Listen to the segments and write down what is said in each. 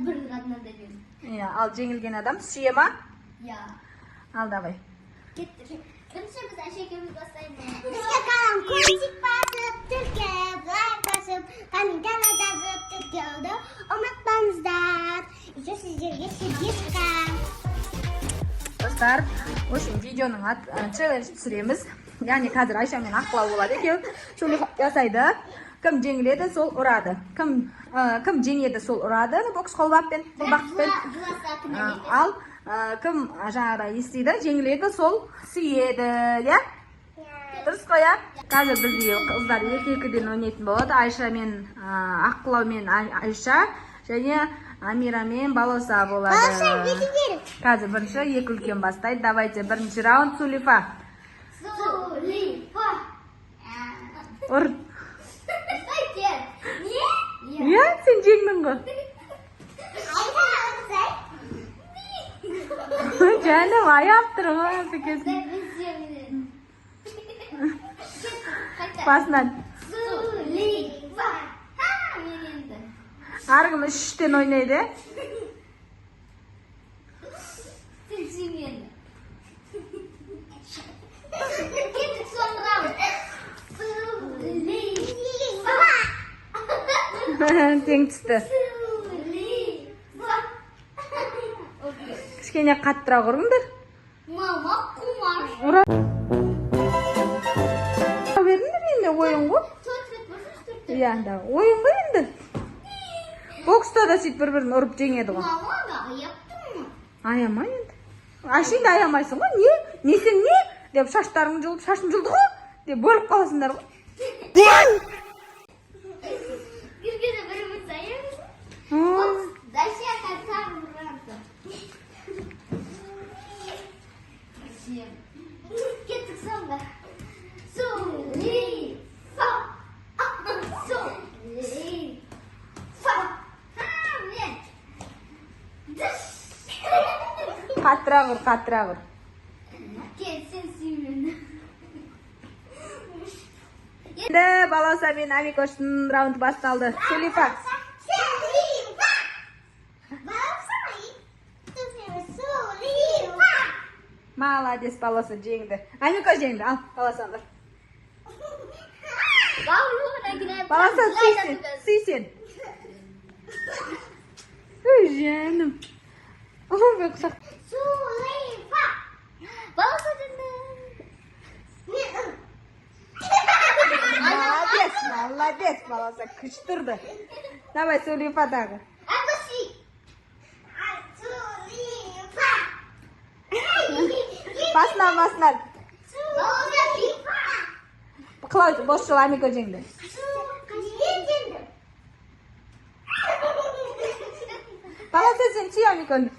бір ғана беремін. Иә, ал жеңілген адам сүйе ма? Иә. Ал давай. Кеттік. Бірінші біз Айша екеуміз бастаймыз. Бізге қалам көзік басып, түртіп, лайк басып, комментарий жазып, тіркеуді ұмытпаңыздар. Еще сіздерге сердечко. Достар, осы видеоның челлендж түсіреміз. Яғни қазір Айша мен Аққұлау болады екеуі. Шөлі жасайды. Кім жеңіледі, сол ұрады. Кім жеңеді, сол ұрады. Бокс қолбақпен, қолбақпен. Ал кім жаңағыда естиді, жеңіледі, сол сүйеді, иә? Дұрыс қой, иә? Қазір бізде қыздар екі-екіден ойнайтын болады. Айша мен Аққұлау мен Айша және Амира мен Балоса болады. Қазір бірінші екі үлкен бастайды. Давайте бірінші раунд Сулифа. Сулифа. Ұр. Не? Иә, сен жеңдің ғой. Жаным, аяп тұр ғой. Басынан. Сулифа. Арғым үштен ойнайды. Сен жеңеді. Кеттік соңғы. Тең түсті. Кішкене қаттырақ ұрыңдар. Мама құмар. Ұра беріңдер енді ойын ғой. Иә, ойын ғой енді. Бокста да сөйтіп бір-бірін ұрып жеңеді ғой. Мама да аяптың мы? Аяма енді. Айшың да аямайсың ғой. Не? Несің не? Деп шаштарың жұлып, шашын жұлды ғой. Деп бөліп қаласыңдар ғой. Кіргені біріміз аямыз. Дальше тағы бұранды. Кеттік соңғы. Сулифа. Сулифа. Қаттырақ ұр, қаттырақ ұр. Кет, сен сүймені. Енді Балауса мен Амикоштың раунды басталды. Сулифа. Сулифа. Сулифа. Молодец, Балауса жеңді. Амико жеңді. Ал, Балауса ұр. Балауса сүйсен. Ой, жаным. Ой, құшақ. Сулифа. Балауса жеңді. Молодец, молодец, Балауса. Күш тұрды. Давай, Сулифа дағы. Әбісі. Сулифа. Басынан. Сулифа. Қылау, бос жол Амико жеңді. Балауса сен сүй Амиконы.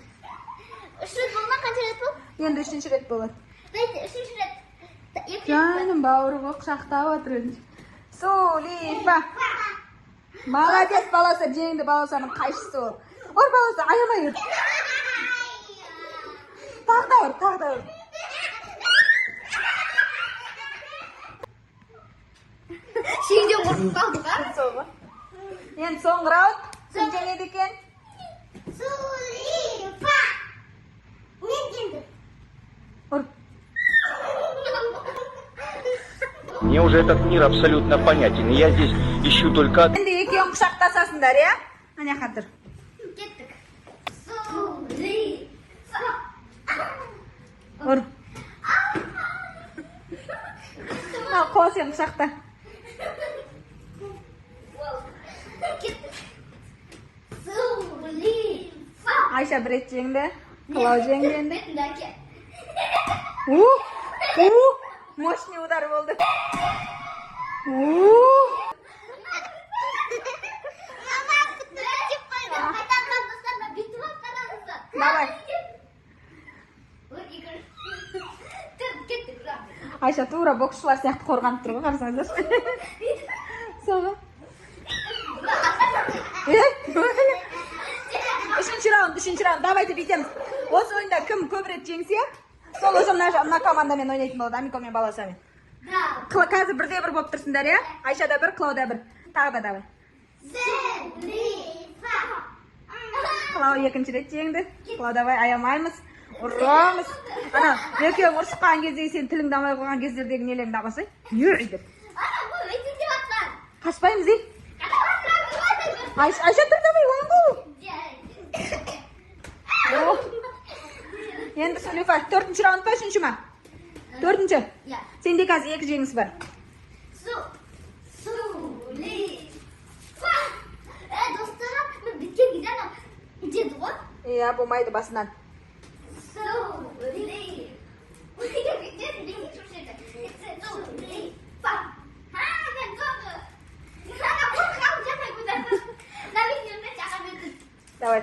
Үш рет болма, қанша рет бол? Енді үшінші рет болады. Дайте, үшінші рет. Жаным, бауырға құшақтап отыр енді. Сулифа. Молодец, Балауса жеңді. Балаусаның қайшысы ол. Ұр, Балауса, аямай ұр. Тағы да ұр. Шеңде орын қалды ға? Енді соңғы раунд. Сен жеңеді екен. Сулифа. Мен жеңдім. Ұр. Мне уже этот мир абсолютно понятен. Я здесь ищу только... Енді екеуің құшақтасасыңдар, иә? Ана қатыр. Кеттік. Сулифа. Ұр. Ал, қол сен құшақта. Кеттік. Сулифа. Айша бір рет жеңді. Қылау жеңді енді. Бетінде әке. Мощный удар болды. Давай. Айша тура боксшылар сияқты қорғанып тұр ғой, қарасаңыздар. Соғы. Үшінші раунд. Давайте бүйтеміз. Осы ойында кім көп рет жеңсе, сол уже мына командамен ойнайтын болады, Амико мен Балаусамен. Қазір бірде бір болып тұрсыңдар, иә? Айшада бір, Клауда бір. Тағы да давай. Qilov ikkinchi rет jengdi. Qilov davay ayamaymiz. Uramiz. Ana, yo'q, urishgan кезде sen tiling damay qo'ygan кездердегі нелеріңді аласай. Yur deb. Ana bu ikinci atlar. Qaspaymiz. Ayşe tur davay o'yngu. Endi Sulifa 4-chi raund pa, 3-chimi? 4-chi. Ya. Sende hozir 2 jengiz bor. Sulifa. Do'stlar, men bitga gidaman. Ichadi qo'y. Ya, bo'lmaydi basdan. Давай.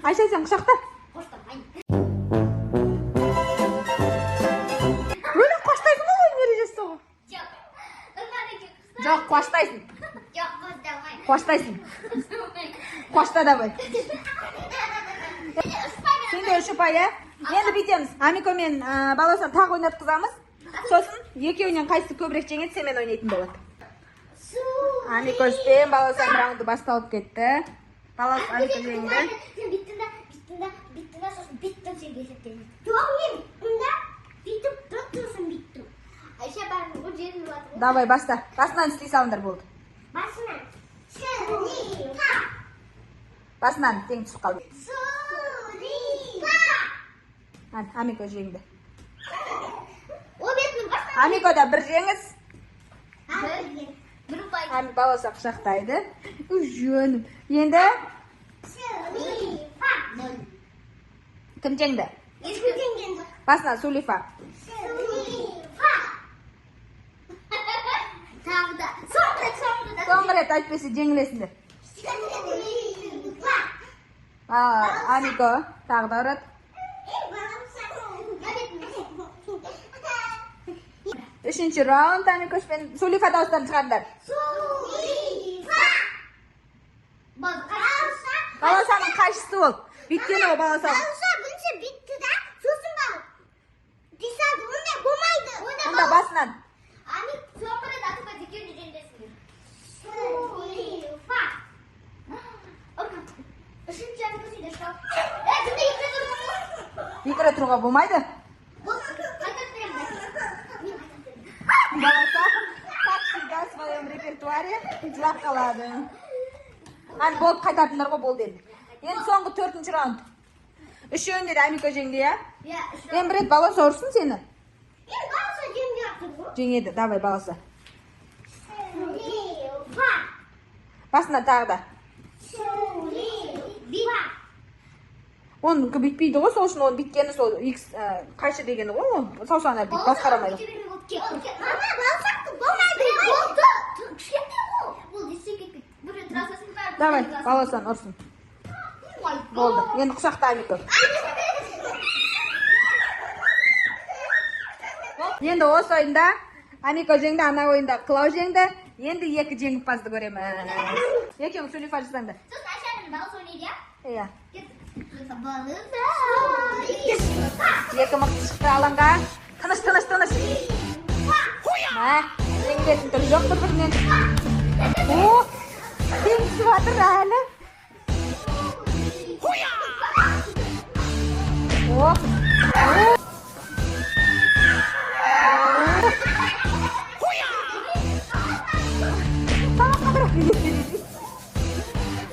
Ayşe sen quchoqda. Böyle qo'shtaysan mı oyun vereceğiz Yo'q, qo'shtaysan. Qo'shtaysan. Qo'shta davay. Sen de shu paya. Endi bitamiz. Amiko men balosam taq o'ynatqizamiz. So'sin ikkovingdan qaysi ko'proq jengadi, sen men o'ynaytin bo'ladi. Amiko sen balosam raundi boshlab ketdi. Balos Amiko jengdi. Bitta Yo'q, men unda bitib tursin bitdim. Ayşe ben bu cebimi batırdım. Davay basta. Basdan istaysanlar bo'ldi. Basma. Sulifa. Basdan teng tushib qoldi. Sulifa. Hadi Amiko jengdi. O betini başla. Amikoda bir jengiz. Bir pay. Ami balosa quchoqdaydi. Jonim. Endi Sulifa. kim jengdi? Sulifa. Basdan Sulifa. Sulifa. Tağda. Sonra. So'nggi ret aytpesa jenglasizlar. Sulifa. Amiko taqdirat. Uchinchi raund Amiko ben Sulifa davrdan chiqadilar. Sulifa. Balosaning qarshisi bo'l. Bittini o balosam. Balsa buncha bittida so'sin bor. Desadi unday bo'lmaydi. Unda basdan. Ani sonra da atıp dikir düzendesin. Sulifa. Bakın. Işın canı kızıyla şu an. Şimdi yıkı durma. Yig'ira turg'a bo'lmaydi. Balosa как всегда в своем репертуаре izlab qoladi. Ani bo'lib qaytardilarga bo'ldi endi. Endi so'nggi 4-chi raund. Ishon dedi Amiko jengdi ya. Ya şu Endi bir ret balosa ursin seni. Men balsa jemga yaqtirdim. Jengedi, davay balosa. Sulifa. Basdan taqda. Sulifa. Onun bitmaydi ғой, сол үшін оның биткені сол X qayshi degeni ғой, sovsanlar bit boshqaramaydi. Ana balsaqti bo'lmaydi. Oldu. Şimdi bu. Bu dizisi gibi. Buraya trasasını ver. Davay, balosan ursin. Bo'ldi. Endi quchoqda Amiko. Endi o'z o'yinda Amiko jengdi, ana o'yinda Qilov jengdi. Endi 2 jengipazni ko'raman. Ikkoving Sulifa jizanda. Sus Ayşe'nin bal oynaydı ya. Iya. Balı da. Екі мықты шықты алаңға. Тыныш. Мә, жеңілетін түрі жоқ бір-бірінен. О, тең түсіп жатыр әлі. О.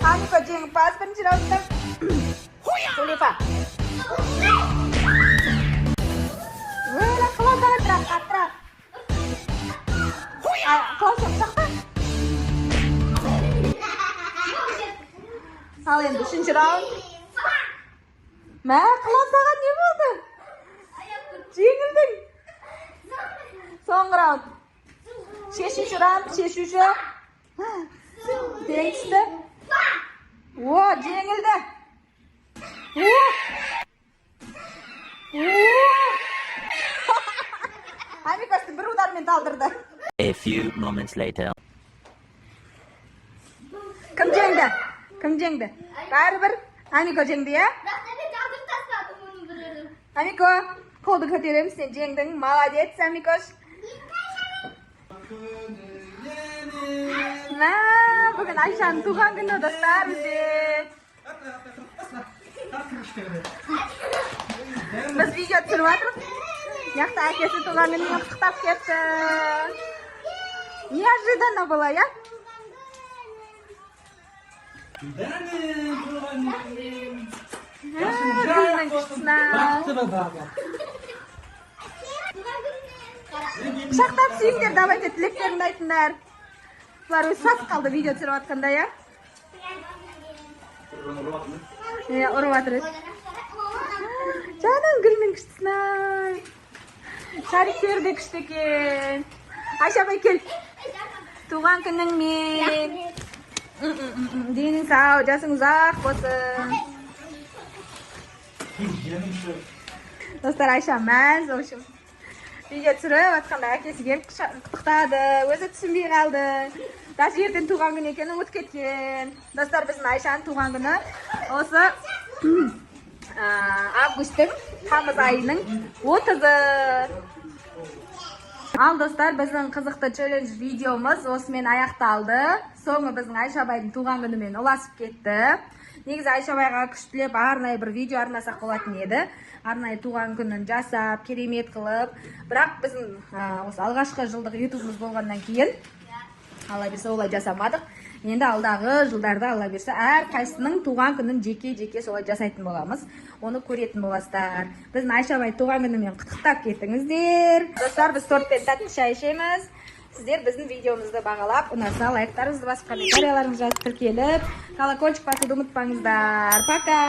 Amiko jengimпаз birinchi raundda. Sulifa. Wala Qilov qattiq. Qilov shoqqa. Al endi 3-chi raund. Ma, Qilov tag'in ne bo'ldi? Jengilding. So'nggi raund. 6-chi raund, 6-chi. Teng tushdi. Vo, jengildi. Amiko'sini bir udarmen taldırdı. A few moments later. Kim jengdi? Baribir Amiko jengdi ya. Rahmetli canım tasladım onu bilirim. Amiko, qo'lni ko'taramiz, sen jengding. Молодец, Amikosh. Айшаның туған күні достар бізде. Біз видео түсіріп жатырмыз. Яқты әкесі туған күнімен құттықтап кетті. Неожиданно было, я? Күннің күштісіне. Құшақтап сүйіңдер, давайте тілектеріңді айтыңдар. Бұлар өз сасып қалды видео түсіріп жатқанда, я? Ұрып жатыр еді. Жаным, гүлнің күштісіне. Шариктер де күшті екен. Айша апай кел. Туған күніңмен. Денің сау, жасың ұзақ болсын. Достар, Айша мәз, в общем. Видео түсіріп атқанда әкесі келіп құттықтады, өзі түсінбей қалды. Даже ертең туған күн екенін ұмытып кеткен. Достар, біздің Айшаның туған күні осы августтың тамыз айының 30-ы. Ал достар, біздің қызықты челлендж видеомыз осымен аяқталды. Соңы біздің Айша абайдың туған күнімен ұласып кетті. Негізі Айша абайға күштілеп арнайы бір видео арнасақ болатын еді. Арнайы туған күнін жасап, керемет қылып. Бірақ біздің осы алғашқы жылдық ютубымыз болғаннан кейін алла берсе олай жасамадық. Енді алдағы жылдарда алла берсе әр қайсының туған күнін жеке-жеке солай жасайтын боламыз. Оны көретін боласыздар. Біздің Айша абай туған күнімен құттықтап кетіңіздер. Достар, біз тортпен тәтті шай ішеміз. Сіздер біздің видеомызды бағалап, ұнаса лайктарыңызды басып, комментарияларыңызды жазып тіркеліп, колокольчик басуды ұмытпаңыздар. Пока!